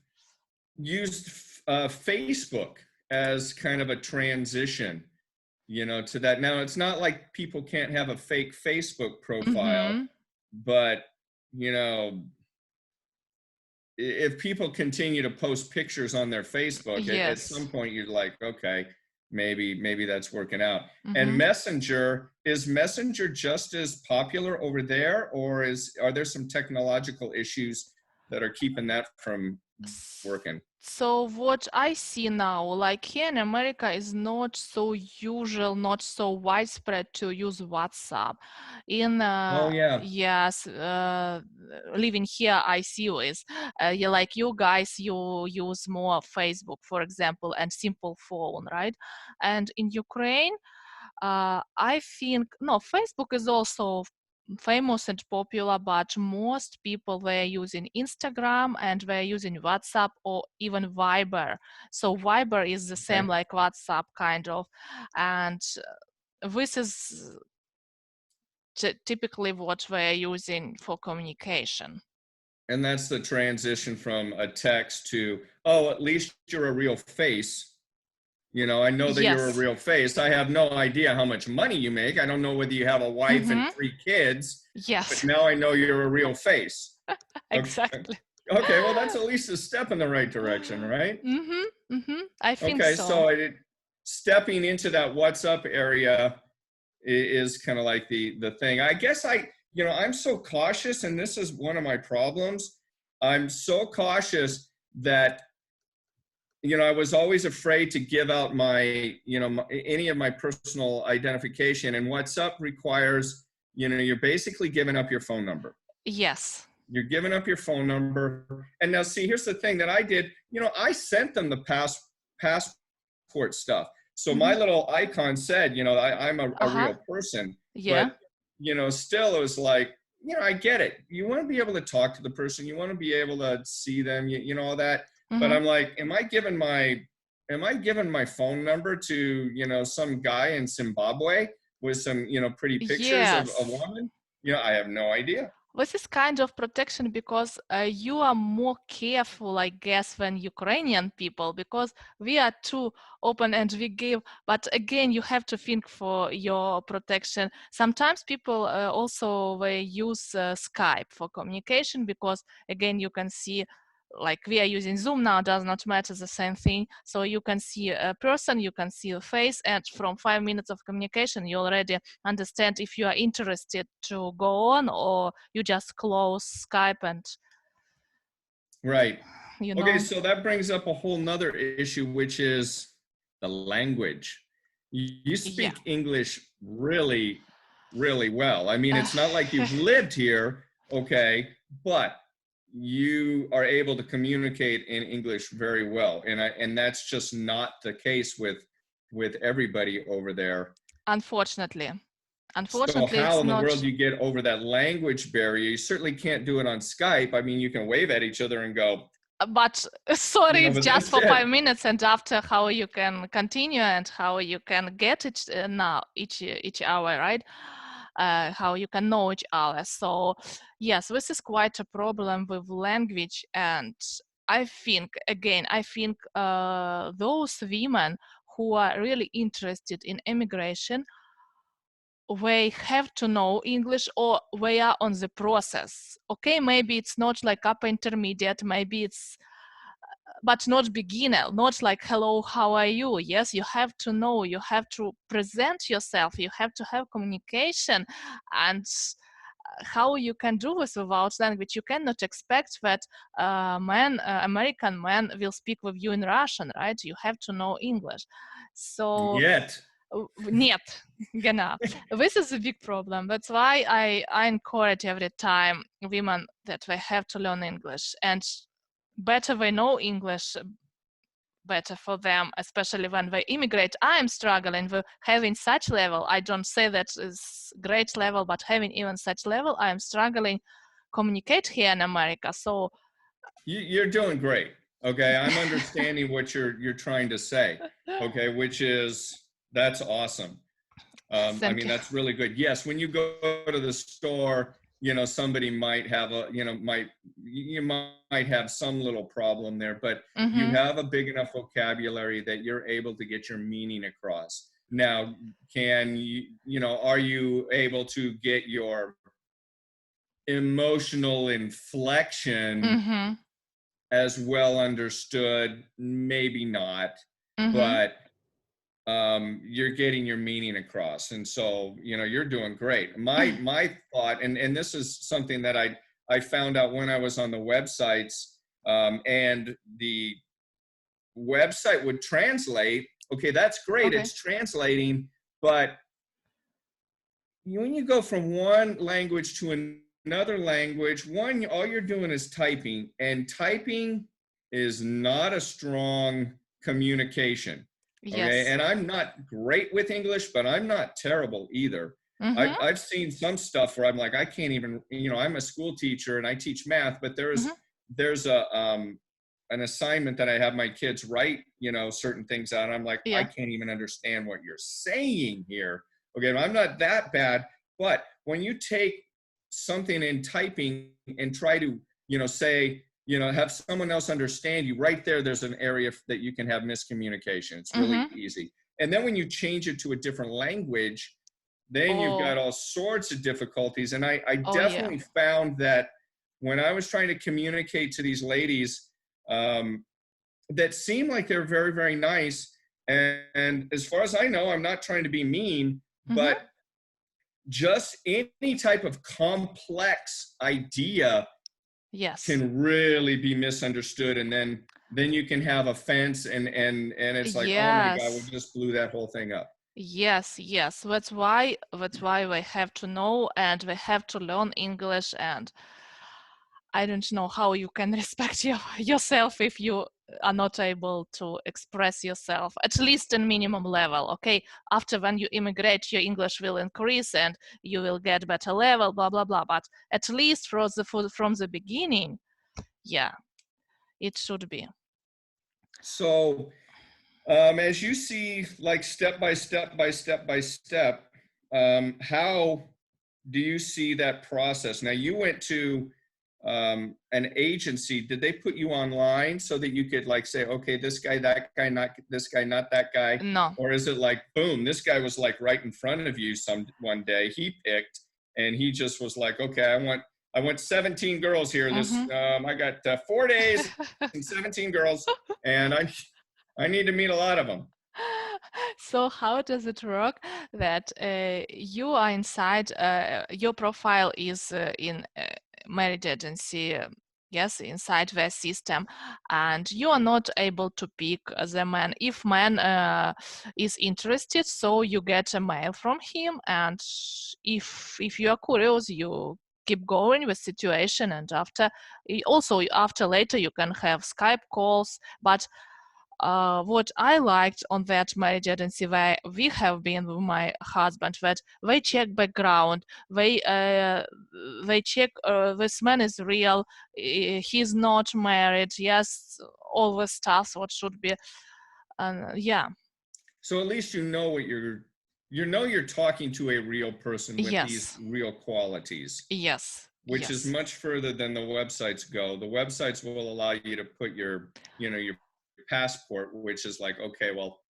used Facebook as kind of a transition, to that. Now, it's not like people can't have a fake Facebook profile, Mm-hmm. but, you know, if people continue to post pictures on their Facebook, at Yes. some point you're like, okay, maybe that's working out. And Mm-hmm. Messenger just as popular over there, or are there some technological issues that are keeping that from working? So what I see now, like here in America, is not so usual, not so widespread to use WhatsApp. In Oh yeah. yes, living here, I see this. Yeah, like you guys, you use more Facebook, for example, and simple phone, right? And in Ukraine, I think no, Facebook is also famous and popular, but most people were using Instagram and were using WhatsApp or even Viber. So Viber is the same Okay. like WhatsApp kind of, and this is typically what we're using for communication. And that's the transition from a text to, oh, at least you're a real face. I know that you're a Yes. real face. I have no idea how much money you make. I don't know whether you have a wife and Mm-hmm. 3 kids, but Yes. now I know you're a real face. Okay. Exactly. Okay, well, that's at least a step in the right direction, right? Mm-hmm. Mm-hmm. I think Okay, so. so stepping into that what's up area is kind of like the thing. I guess I'm so cautious, and this is one of my problems. I'm so cautious that I was always afraid to give out any of my personal identification, and WhatsApp requires, you're basically giving up your phone number. Yes. You're giving up your phone number. And now, see, here's the thing that I did. I sent them the passport stuff. So Mm-hmm. my little icon said, I'm a Uh-huh. real person. Yeah. But, still it was like, I get it. You want to be able to talk to the person. You want to be able to see them, all that. But Mm-hmm. I'm like, am I giving my phone number to, some guy in Zimbabwe with some, pretty pictures of a Yes. woman? I have no idea. This is kind of protection because you are more careful, I guess, than Ukrainian people because we are too open and we give. But again, you have to think for your protection. Sometimes people also they use Skype for communication because again, you can see. Like we are using Zoom now, does not matter the same thing. So you can see a person, you can see a face, and from 5 minutes of communication, you already understand if you are interested to go on or you just close Skype and Right. you Okay, know. so that brings up a whole nother issue, which is the language. You Yeah. speak English really, really well. I mean, Uh, it's not like you've lived here, okay, but you are able to communicate in English very well. And that's just not the case with everybody over there. unfortunately. So Unfortunately, how it's in the not. world do you get over that language barrier? You certainly can't do it on Skype. I mean, you can wave at each other and go, But sorry, it's but just that's for it. 5 minutes, and after how you can continue and how you can get it now each hour, right? How you can know each other. So yes, this is quite a problem with language, and I think again, those women who are really interested in immigration, they have to know English or they are on the process. Okay, maybe it's not like upper intermediate, maybe it's but not beginner, not like hello, how are you? Yes, you have to know, you have to present yourself, you have to have communication, and how you can do this without language? You cannot expect that American man will speak with you in Russian, right? You have to know English. So Yet. нет, genau. This is a big problem. That's why I encourage every time women that they have to learn English, and better they know English, better for them, especially when they immigrate. I'm struggling with having such level. I don't say that is great level, but having even such level, I'm struggling communicate here in America. So You're doing great. Okay, I'm understanding what you're trying to say. Okay, which is that's awesome. I thank mean, you. that's really good. Yes, when you go to the store, somebody might have you might have some little problem there, but you Mm-hmm. have a big enough vocabulary that you're able to get your meaning across. Now, can are you able to get your emotional inflection Mm-hmm. as well understood? Maybe not, Mm-hmm. but you're getting your meaning across, and so you're doing great. My thought, and this is something that I found out when I was on the websites, and the website would translate. Okay, that's great, Okay. it's translating, but when you go from one language to another language, all you're doing is typing, and typing is not a strong communication. Okay, Yes. and I'm not great with English, but I'm not terrible either. Mm-hmm. I've seen some stuff where I'm like, I can't even, I'm a school teacher and I teach math, but Mm-hmm. there's a an assignment that I have my kids write, certain things out. And I'm like, I Yeah. can't even understand what you're saying here. Okay, I'm not that bad, but when you take something in typing and try to, say, have someone else understand you, right there's an area that you can have miscommunication. It's really Mm-hmm. easy. And then when you change it to a different language, then you've Oh. got all sorts of difficulties. And I Oh yeah. definitely found that when I was trying to communicate to these ladies, that seemed like they're very, very nice. And as far as I know, I'm not trying to be mean, Mm-hmm. but just any type of complex idea Yes. can really be misunderstood, and then you can have offense, and it's like, oh my god, we Yes. just blew that whole thing up. Yes, yes. That's why we have to know and we have to learn English, and I don't know how you can respect yourself if you are not able to express yourself, at least in minimum level. Okay, after when you immigrate, your English will increase and you will get better level, blah blah blah. But at least from the beginning, yeah, it should be. So as you see, like, step by step by step by step, how do you see that process? Now, you went to an agency. Did they put you online so that you could, like, say, okay, this guy, that guy, not this guy, not that guy? No. Or is it like, boom, this guy was like right in front of you one day, he picked, and he just was like, okay, I want 17 girls here. Mm-hmm. I got 4 days and 17 girls, and I need to meet a lot of them. So how does it work that you are inside, your profile is in marriage agency, yes, inside their system, and you are not able to pick the man. If man is interested, so you get a mail from him, and if you are curious, you keep going with situation, and also after later you can have Skype calls, but what I liked on that marriage agency where we have been with my husband, that they check background, they check this man is real, he's not married, yes, all the stuff what should be, yeah, So at least you're talking to a real person with these yes, real qualities, yes, which is yes, much further than the websites go. The websites will allow you to put your passport, which is like, okay, well,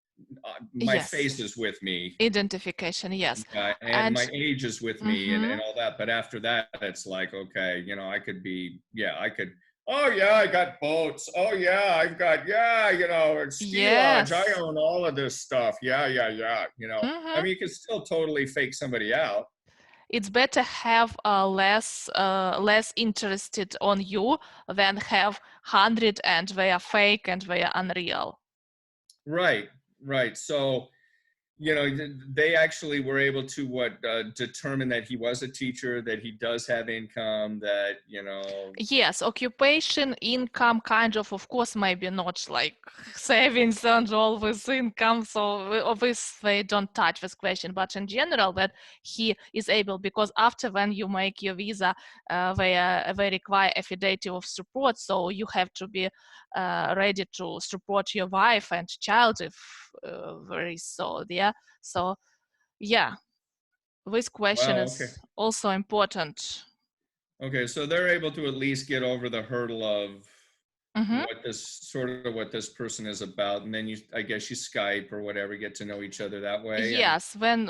my yes, face is with me, identification, yes, and and my age is with me, and mm-hmm, all that. But after that, it's like, okay, I could be, yeah, I could. Oh yeah, I got boats. Oh yeah, I've got, yeah, it's ski lodge. I yes, own all of this stuff. Yeah, yeah, yeah. I mm-hmm. mean, you can still totally fake somebody out. It's better have less interested on you than have 100 and they are fake and they are unreal. Right, right. So they actually were able to determine that he was a teacher, that he does have income, that Yes, occupation, income, kind of course, maybe not like savings and all this income. So obviously they don't touch this question, but in general, that he is able, because after when you make your visa, they require affidavit of support. So you have to be ready to support your wife and child if there is so, yeah. So yeah, this question wow, okay. is also important. Okay, so they're able to at least get over the hurdle of Hmm. what this person is about, and then I guess you Skype or whatever, get to know each other that way. And Yes, when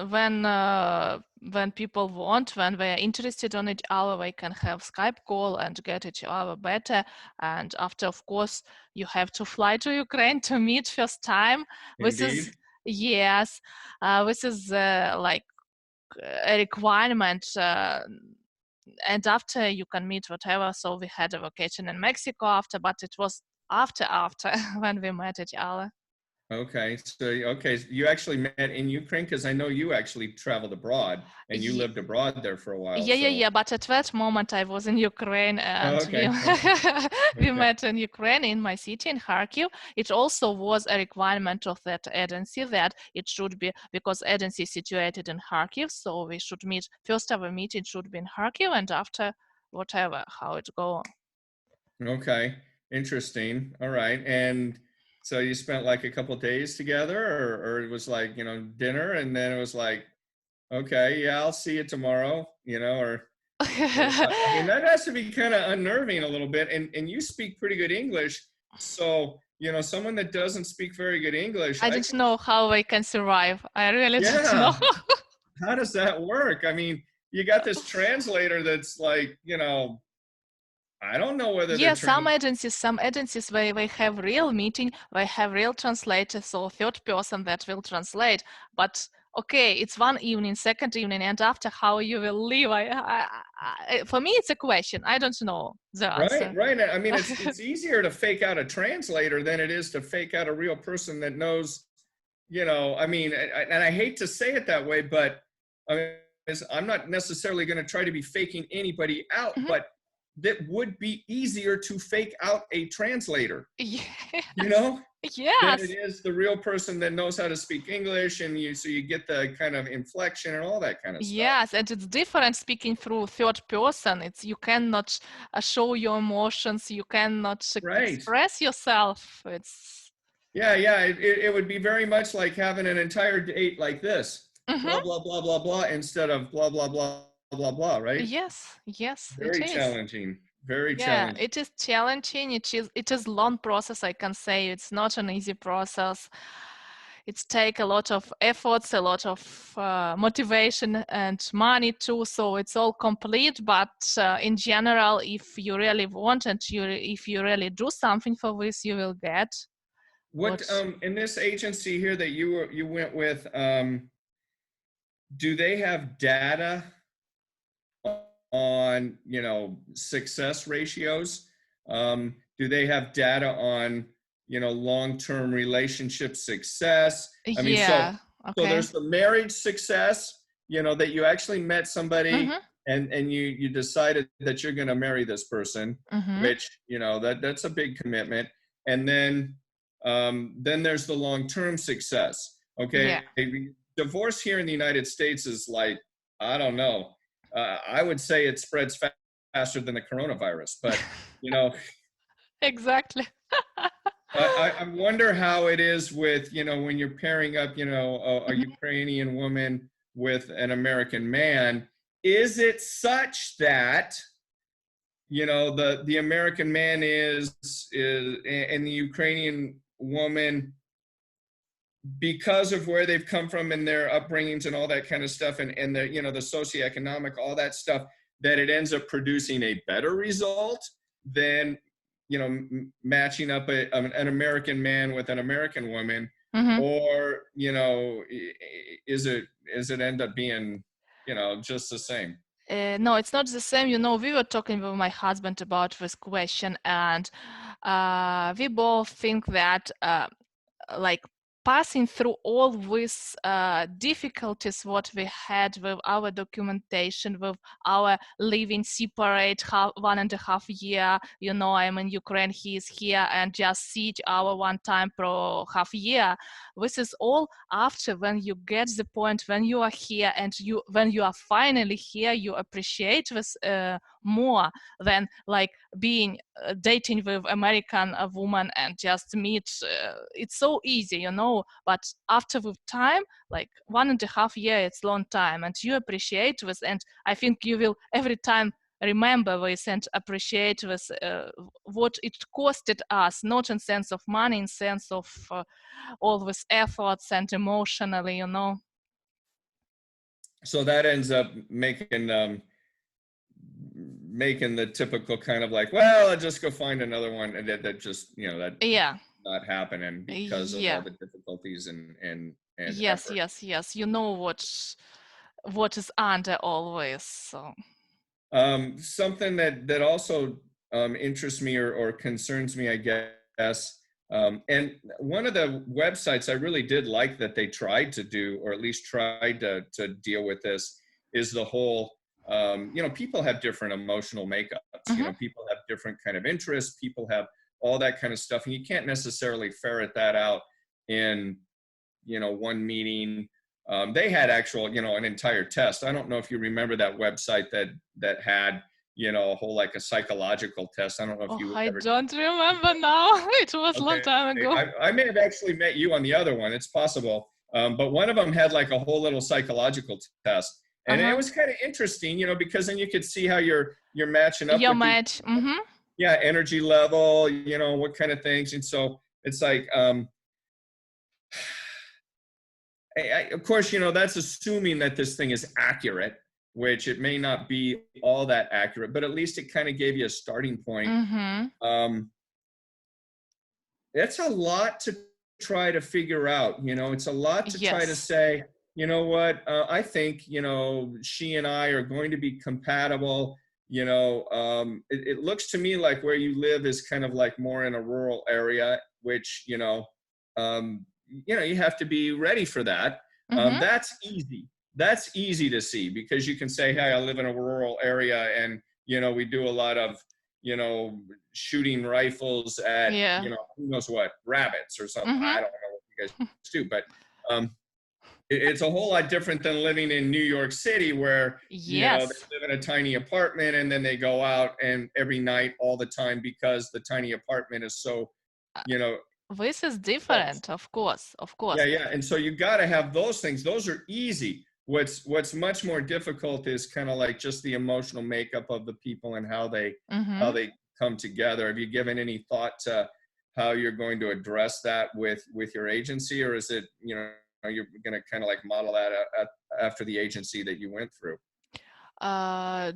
people want, when they are interested on each other, they can have Skype call and get each other better. And after, of course, you have to fly to Ukraine to meet first time. This is indeed. yes, this is like a requirement. And after you can meet whatever. So we had a vacation in Mexico after, but it was after when we met each other. Okay, so you actually met in Ukraine, because I know you actually traveled abroad and you Ye- lived abroad there for a while. Yeah, yeah, So yeah. But at that moment, I was in Ukraine, oh, and we okay, okay, we okay, met in Ukraine in my city in Kharkiv. It also was a requirement of that agency that it should be, because agency is situated in Kharkiv, so we should meet. First, our meeting should be in Kharkiv, and after, whatever how it go. okay. Interesting. All right. And so you spent like a couple days together, or it was like, dinner, and then it was like, okay, yeah, I'll see you tomorrow, I mean, that has to be kind of unnerving a little bit. And you speak pretty good English. So, someone that doesn't speak very good English, I I don't could, know how I can survive. I really don't know. yeah, how does that work? I mean, you got this translator that's like, I don't know whether they're Yeah, trans. some agencies they have real meeting, they have real translators or third person that will translate. But okay, it's one evening, second evening, and after how you will leave? For me, it's a question. I don't know the Right, answer. right. I mean, it's easier to fake out a translator than it is to fake out a real person that knows, I mean, and I hate to say it that way, but I mean, I'm not necessarily going to try to be faking anybody out, Mhm. but that would be easier to fake out a translator, you Yes, know, than it yes. is the real person that knows how to speak English, and so you get the kind of inflection and all that kind of stuff. Yes, and it's different speaking through third person. It's you cannot show your emotions, you cannot Right. express yourself. It's Yeah, yeah. It would be very much like having an entire date like this, blah, Mhm. blah, blah, blah, blah, instead of blah, blah, blah, blah, blah, right? Yes, yes, it Very is. challenging. Very Yeah, challenging. it is challenging. It is long process, I can say. It's not an easy process. It's take a lot of efforts, a lot of motivation and money too. So it's all complete. But in general, if you really want and if you really do something for this, you will get What what. in this agency here that you went with, do they have data on, success ratios? Do they have data on, long-term relationship success? I mean, so Yeah. so Okay. there's the marriage success, that you actually met somebody, Mhm. and you decided that you're going to marry this person, Mhm. which, that's a big commitment. And then there's the long-term success. Yeah. Okay. Divorce here in the United States is like, I don't know, I would say it spreads faster than the coronavirus. But you know, Exactly. I wonder how it is with, when you're pairing up, a Mhm. Ukrainian woman with an American man. Is it such that, the American man is and the Ukrainian woman, because of where they've come from and their upbringings and all that kind of stuff, and the, the socioeconomic, all that stuff, that it ends up producing a better result than, matching up an American man with an American woman? Mhm. Or, is it end up being, just the same? No, it's not the same. We were talking with my husband about this question, and we both think that like passing through all these difficulties what we had with our documentation, with our living separate 1.5 year. I'm in Ukraine, he is here, and just see each other one time per half year. This is all after, when you get the point when you are here, and when you are finally here, you appreciate this more than like being dating with American woman and just meet. It's so easy, but after with time, like 1.5 year, it's long time, and you appreciate this, and I think you will every time remember this and appreciate this, what it costed us, not in sense of money, in sense of all these efforts and emotionally, you know. So that ends up making the typical kind of like, well, I'll just go find another one, and that just, that Yeah. not happening because of all Yeah. the difficulties and Yes, effort. yes, yes. You know what is under always. So. Something that also interests me or concerns me, I guess. And one of the websites I really did like that they tried to do, or at least tried to deal with this, is the whole, people have different emotional makeups. Mm-hmm. People have different kind of interests. People have all that kind of stuff. And you can't necessarily ferret that out in, one meeting. They had actual, an entire test. I don't know if you remember that website that had, a whole like a psychological test. I don't know if Oh, you I ever. don't remember now. It was a long Okay, time ago. I may have actually met you on the other one. It's possible. But one of them had like a whole little psychological test, and it Uh-huh. was kind of interesting, because then you could see how you're matching up Your with the match. Mm-hmm. energy level, what kind of things, and so it's like. Of course, that's assuming that this thing is accurate, which it may not be all that accurate, but at least it kind of gave you a starting point. Mm-hmm. It's a lot to try to figure out. It's a lot to try to Yes. say, you know what, I think, she and I are going to be compatible. It looks to me like where you live is kind of like more in a rural area, which, you have to be ready for that. Mm-hmm. That's easy. That's easy to see because you can say, hey, I live in a rural area and, we do a lot of, shooting rifles at, Yeah. who knows what, rabbits or something. I Mm-hmm. don't know what you guys do, but it's a whole lot different than living in New York City where, they Yes. live in a tiny apartment and then they go out and every night all the time because the tiny apartment is so, Uh, you know, This is close. different, of course, of Yeah, course. yeah. And so you got to have those things. Those are easy. What's much more difficult is kind of like just the emotional makeup of the people and how Mm-hmm. they come together. Have you given any thought to how you're going to address that with your agency, or is it, you're going to kind of like model that after the agency that you went through?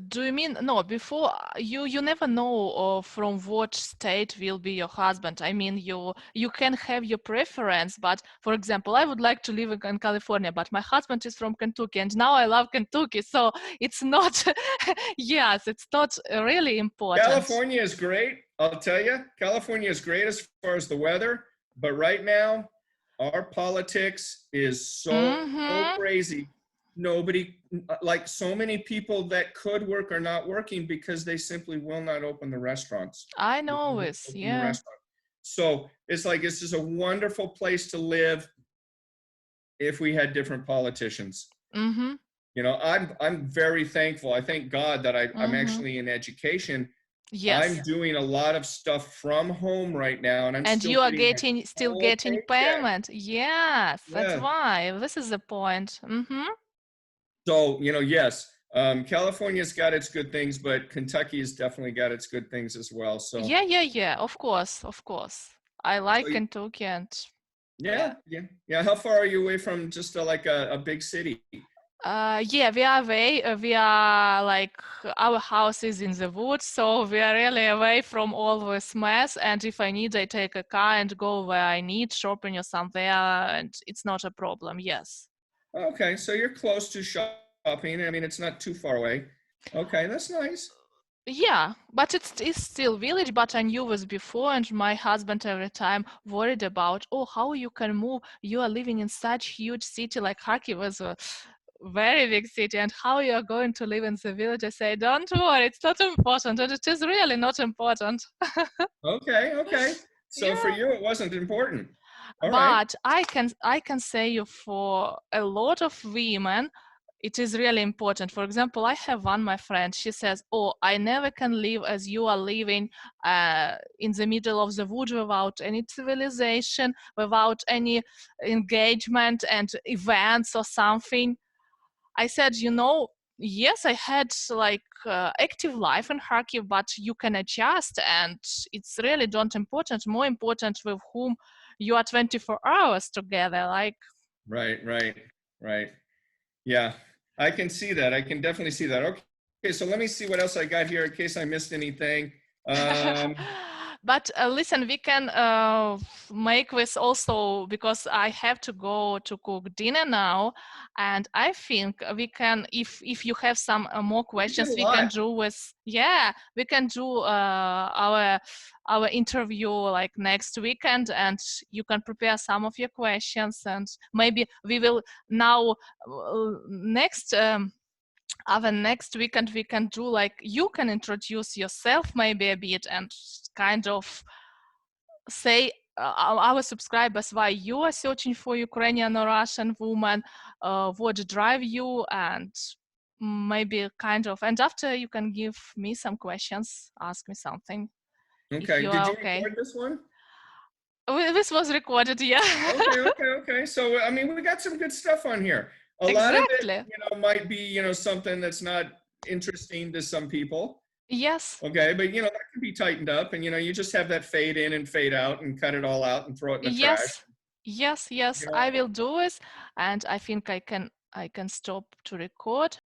Do you mean no? Before you never know from what state will be your husband. I mean, you can have your preference, but for example, I would like to live in California, but my husband is from Kentucky, and now I love Kentucky, so it's not. Yes, it's not really important. California is great. I'll tell you, California is great as far as the weather, but right now, our politics is so Mm-hmm. crazy. Nobody, like so many people that could work are not working because they simply will not open the restaurants. I They know won't this. open the Yeah. restaurant. So it's like this is a wonderful place to live if we had different politicians. Mm-hmm. I'm very thankful. I thank God that I'm Mm-hmm. actually in education. I'm Yes. doing a lot of stuff from home right now, and I'm And still you are getting my still full getting paycheck. payment. Yes, that's Yeah. why. This is the point. Mm-hmm. So, yes, California's got its good things, but Kentucky has definitely got its good things as well. So, Yeah, yeah, yeah. Of course, of course. I like so Kentucky and yeah, yeah. yeah, yeah. How far are you away from just like a big city? Yeah, we are away. We are like our house is in the woods, so we are really away from all this mess. And if I need, I take a car and go where I need, shopping or somewhere, and it's not a problem. Yes. Okay, so you're close to shopping. I mean, it's not too far away. Okay, that's nice. Yeah, but it's still village, but I knew this before, and my husband every time worried about, oh, how you can move? You are living in such huge city like Kharkiv was a very big city, and how you are going to live in the village? I say, don't worry, it's not important, and it is really not important. Okay, okay. So for Yeah. you, it wasn't important. All right. But I can say you for a lot of women, it is really important. For example, I have one my friend. She says, "Oh, I never can live as you are living in the middle of the woods without any civilization, without any engagement and events or something." I said, yes, I had like active life in Kharkiv, but you can adjust, and it's really don't important. More important with whom you are 24 hours together. Like, Right, right, right. Yeah, I can see that. I can definitely see that. Okay, so let me see what else I got here in case I missed anything. but listen, we can make this also because I have to go to cook dinner now, and I think we can, if you have some more We did questions, a we can lot. do with we can do our interview like next weekend, and you can prepare some of your questions, and maybe we will now next. Our next weekend we can do like you can introduce yourself maybe a bit and kind of say our subscribers why you are searching for Ukrainian or Russian woman, what drive you, and maybe kind of, and after you can give me some questions, ask me something if Okay, you did are you okay. record this one? This was recorded, yeah. Okay. So, I mean, we got some good stuff on here. A lot of it, Exactly. might be, something that's not interesting to some people. Yes. Okay, but that can be tightened up, and you just have that fade in and fade out, and cut it all out and throw it in the trash. Yes. Yes, You I know, will do it, and I think I can stop to record.